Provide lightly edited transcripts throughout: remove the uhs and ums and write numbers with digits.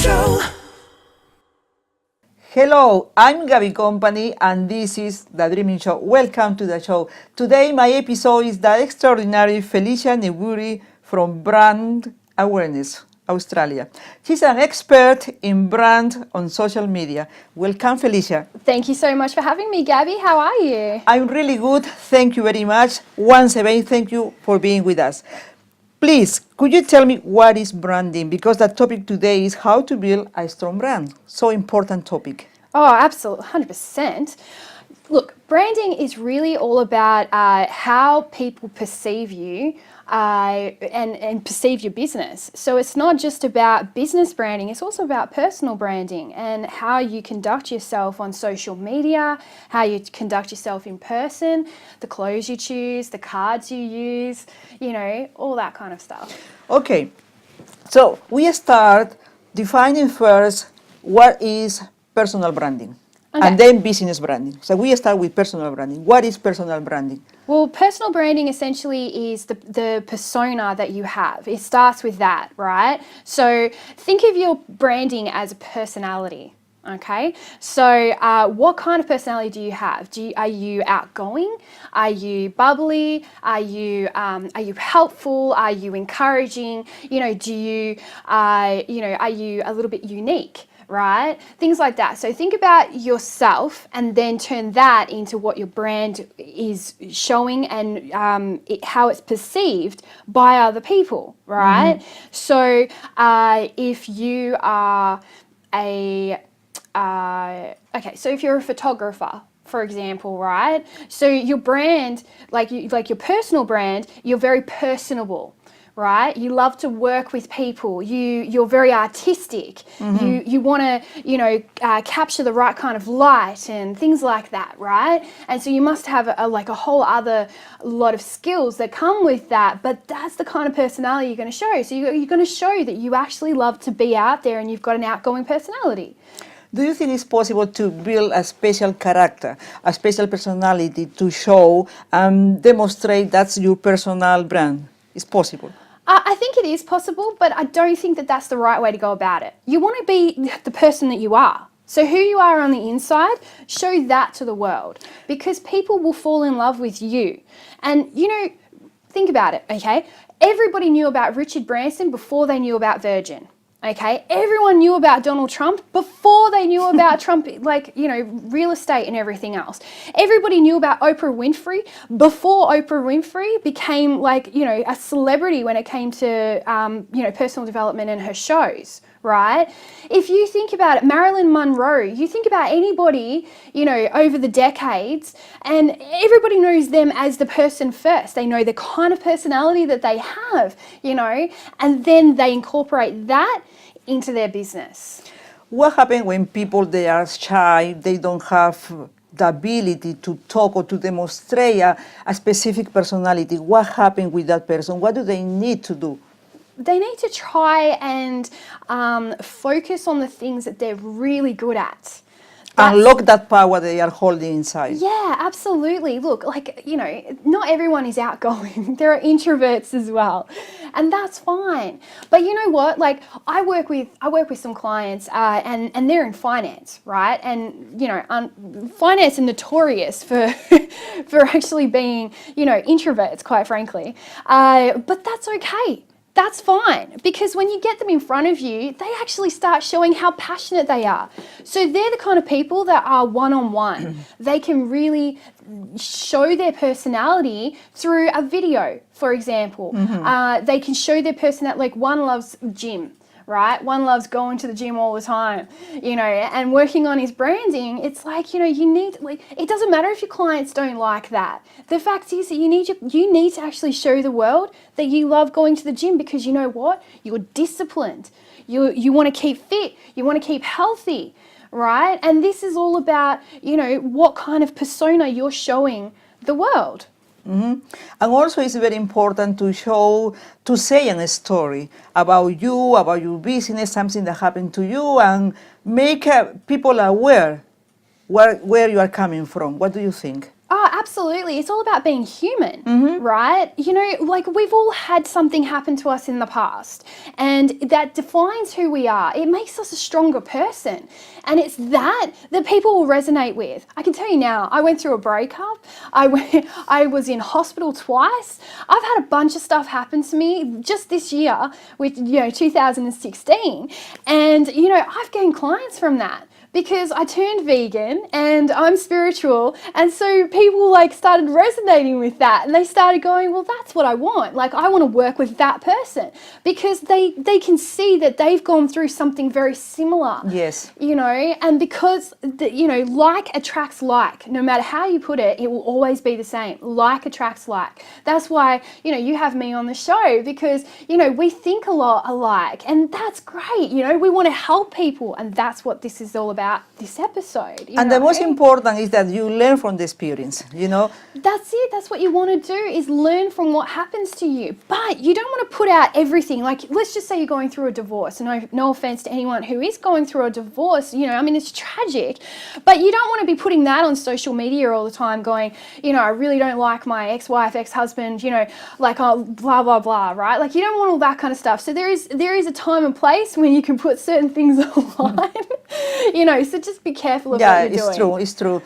Show. Hello, I'm Gaby Company and this is The Dreaming Show. Welcome to the show. Today my episode is the extraordinary Felicia Neburi from Brand Awareness, Australia. She's an expert in brand on social media. Welcome, Felicia. Thank you so much for having me, Gabby. How are you? I'm really good. Thank you very much. Once again, thank you for being with us. Please, could you tell me what is branding? Because the topic today is how to build a strong brand. So important topic. Oh, absolutely, 100%. Look, branding is really all about how people perceive you and perceive your business. So it's not just about business branding, it's also about personal branding and how you conduct yourself on social media, how you conduct yourself in person, the clothes you choose, the cards you use, you know, all that kind of stuff. Okay, so we start defining first what is personal branding. Okay. And then business branding. So we start with personal branding. What is personal branding? Well, personal branding essentially is the persona that you have. It starts with that, right? So think of your branding as a personality, okay? So what kind of personality do you have? Are you outgoing? Are you bubbly? Are you helpful? Are you encouraging? You know, are you a little bit unique? Right? Things like that. So think about yourself and then turn that into what your brand is showing and how it's perceived by other people, right? Mm-hmm. So if you are so if you're a photographer, for example, right? So your brand, like your personal brand, you're very personable. Right? You love to work with people. You're very artistic. Mm-hmm. You want to, capture the right kind of light and things like that, right? And so you must have a whole other lot of skills that come with that, but that's the kind of personality you're going to show. So you're going to show that you actually love to be out there and you've got an outgoing personality. Do you think it's possible to build a special character, a special personality to show and demonstrate that's your personal brand? It's possible. I think it is possible, but I don't think that that's the right way to go about it. You want to be the person that you are. So who you are on the inside, show that to the world because people will fall in love with you. And, think about it, okay? Everybody knew about Richard Branson before they knew about Virgin. Okay, everyone knew about Donald Trump before they knew about Trump, real estate and everything else. Everybody knew about Oprah Winfrey before Oprah Winfrey became a celebrity when it came to, personal development and her shows, right? If you think about it, Marilyn Monroe, you think about anybody, over the decades, and everybody knows them as the person first. They know the kind of personality that they have, and then they incorporate that into their business. What happens when people, they are shy, they don't have the ability to talk or to demonstrate a specific personality? What happens with that person? What do they need to do? They need to try and focus on the things that they're really good at. Unlock that power they are holding inside. Yeah, absolutely. Look, not everyone is outgoing. There are introverts as well, and that's fine. But you know what? I work with some clients, and they're in finance, right? And finance is notorious for for actually being introverts, quite frankly. But that's okay. That's fine, because when you get them in front of you, they actually start showing how passionate they are. So they're the kind of people that are one-on-one. They can really show their personality through a video, for example. Mm-hmm. They can show their personality, like one loves gym. Right? One loves going to the gym all the time, and working on his branding. It's you need, it doesn't matter if your clients don't like that. The fact is that you need to actually show the world that you love going to the gym because you know what? You're disciplined. You want to keep fit. You want to keep healthy, right? And this is all about, what kind of persona you're showing the world. Mm-hmm. And also it's very important to say a story about you, about your business, something that happened to you, and make people aware where you are coming from. What do you think? Oh, absolutely. It's all about being human, right? You know, like we've all had something happen to us in the past, and that defines who we are. It makes us a stronger person. And it's that people will resonate with. I can tell you now, I went through a breakup. I was in hospital twice. I've had a bunch of stuff happen to me just this year, with 2016. And, I've gained clients from that, because I turned vegan and I'm spiritual, and so people started resonating with that, and they started going, well, that's what I want. Like, I want to work with that person, because they can see that they've gone through something very similar. Yes. And because like attracts like. No matter how you put it, it will always be the same. Like attracts like. That's why you have me on the show, because we think a lot alike, and that's great. We want to help people, and that's what this is all about, this episode. And the most important is that you learn from the experience, That's it. That's what you want to do, is learn from what happens to you. But you don't want to put out everything. Like, let's just say you're going through a divorce. No offense to anyone who is going through a divorce. It's tragic. But you don't want to be putting that on social media all the time, going, I really don't like my ex-wife, ex-husband, oh, blah, blah, blah, right? Like, you don't want all that kind of stuff. So there is a time and place when you can put certain things online, so just be careful of what you're doing. It's true.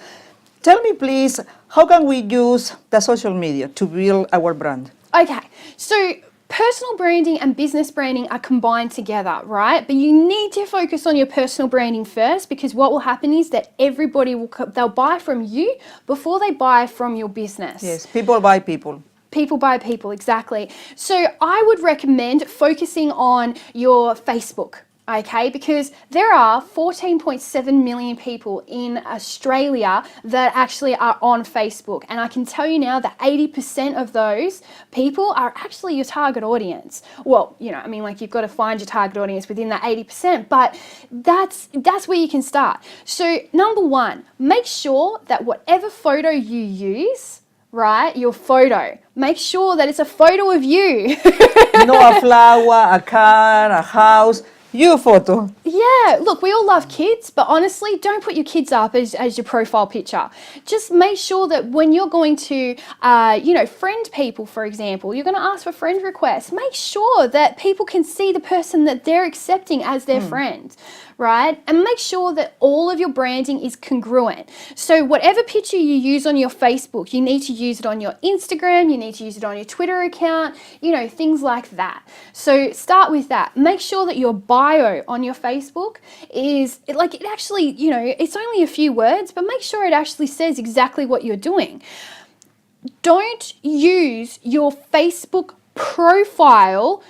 Tell me, please, how can we use the social media to build our brand? Okay, so personal branding and business branding are combined together, right? But you need to focus on your personal branding first, because what will happen is that they'll buy from you before they buy from your business. Yes, people buy people. People buy people, exactly. So I would recommend focusing on your Facebook. Okay, because there are 14.7 million people in Australia that actually are on Facebook. And I can tell you now that 80% of those people are actually your target audience. Well, you've got to find your target audience within that 80%, but that's where you can start. So number one, make sure that whatever photo you use, right, your photo, make sure that it's a photo of you. Not a flower, a car, a house. Your photo. Yeah, look, we all love kids, but honestly, don't put your kids up as your profile picture. Just make sure that when you're going to, friend people, for example, you're going to ask for friend requests. Make sure that people can see the person that they're accepting as their friend, right? And make sure that all of your branding is congruent. So whatever picture you use on your Facebook, you need to use it on your Instagram, you need to use it on your Twitter account, things like that. So start with that. Make sure that your bio on your Facebook is it actually, it's only a few words, but make sure it actually says exactly what you're doing. Don't use your Facebook profile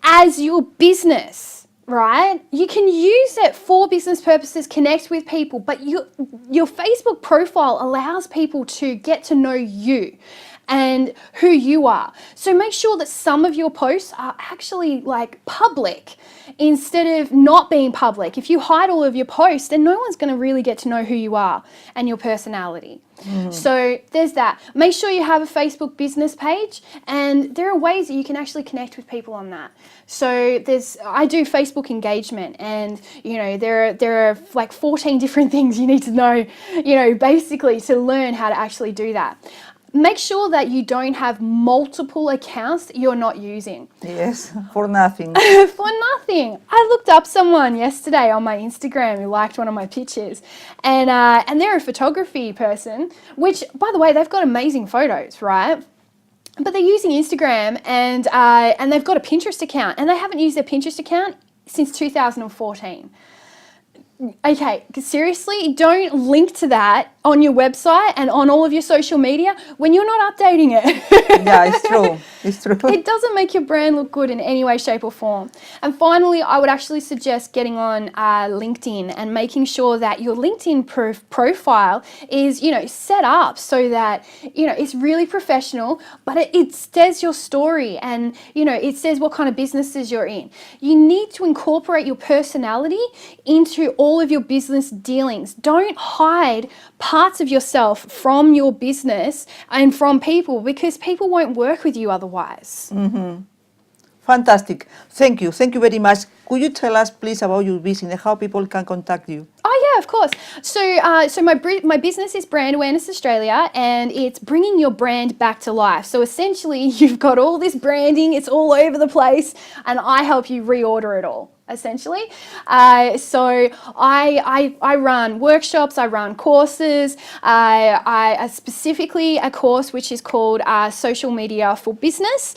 as your business. Right? You can use it for business purposes, connect with people, but your Facebook profile allows people to get to know you and who you are. So make sure that some of your posts are actually public instead of not being public. If you hide all of your posts, then no one's going to really get to know who you are and your personality. So there's that. Make sure you have a Facebook business page, and there are ways that you can actually connect with people on that. So I do Facebook engagement, and there are 14 different things you need to know, basically to learn how to actually do that. Make sure that you don't have multiple accounts that you're not using. Yes, for nothing. For nothing. I looked up someone yesterday on my Instagram who liked one of my pictures, and they're a photography person, which, by the way, they've got amazing photos, right? But they're using Instagram, and they've got a Pinterest account, and they haven't used their Pinterest account since 2014. Okay, seriously, don't link to that on your website and on all of your social media when you're not updating it. Yeah, it's true. It's true. It doesn't make your brand look good in any way, shape or form. And finally, I would actually suggest getting on LinkedIn and making sure that your LinkedIn profile is, set up so that, it's really professional, but it says your story and, it says what kind of businesses you're in. You need to incorporate your personality into all of your business dealings. Don't hide parts of yourself from your business and from people, because people won't work with you otherwise. Fantastic. Thank you. Thank you very much. Could you tell us, please, about your business, how people can contact you? Oh yeah, of course. So my business is Brand Awareness Australia, and it's bringing your brand back to life. So essentially, you've got all this branding; it's all over the place, and I help you reorder it all. Essentially, so I run workshops, I run courses. I specifically a course which is called Social Media for Business.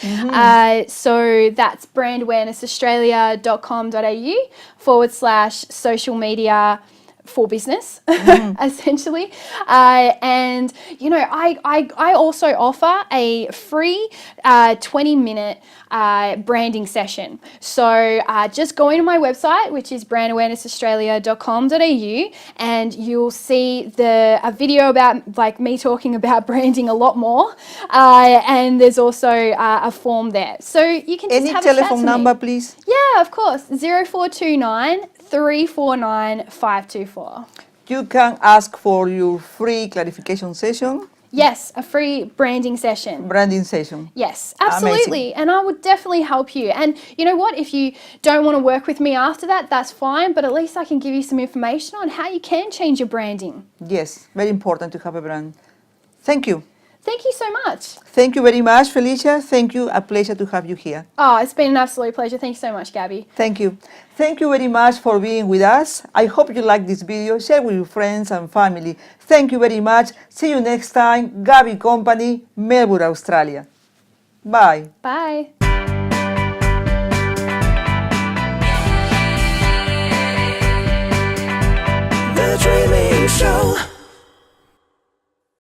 So that's brandawarenessaustralia.com.au/social media for business, essentially. And, you know, I also offer a free 20-minute branding session. So just go into my website, which is brandawarenessaustralia.com.au, and you'll see a video about like me talking about branding a lot more. And there's also a form there. So you can just Any have a chat telephone to number, me. please? Yeah, of course. 0429 349 524. You can ask for your free clarification session, Yes, a free branding session. branding session. Yes, absolutely. And I would definitely help you. And you know what? If you don't want to work with me after that, that's fine. But at least I can give you some information on how you can change your branding. Yes, very important to have a brand. Thank you. Thank you so much. Thank you very much, Felicia. Thank you. A pleasure to have you here. Oh, it's been an absolute pleasure. Thank you so much, Gabby. Thank you. Thank you very much for being with us. I hope you like this video. Share with your friends and family. Thank you very much. See you next time. Gabby Company, Melbourne, Australia. Bye. Bye.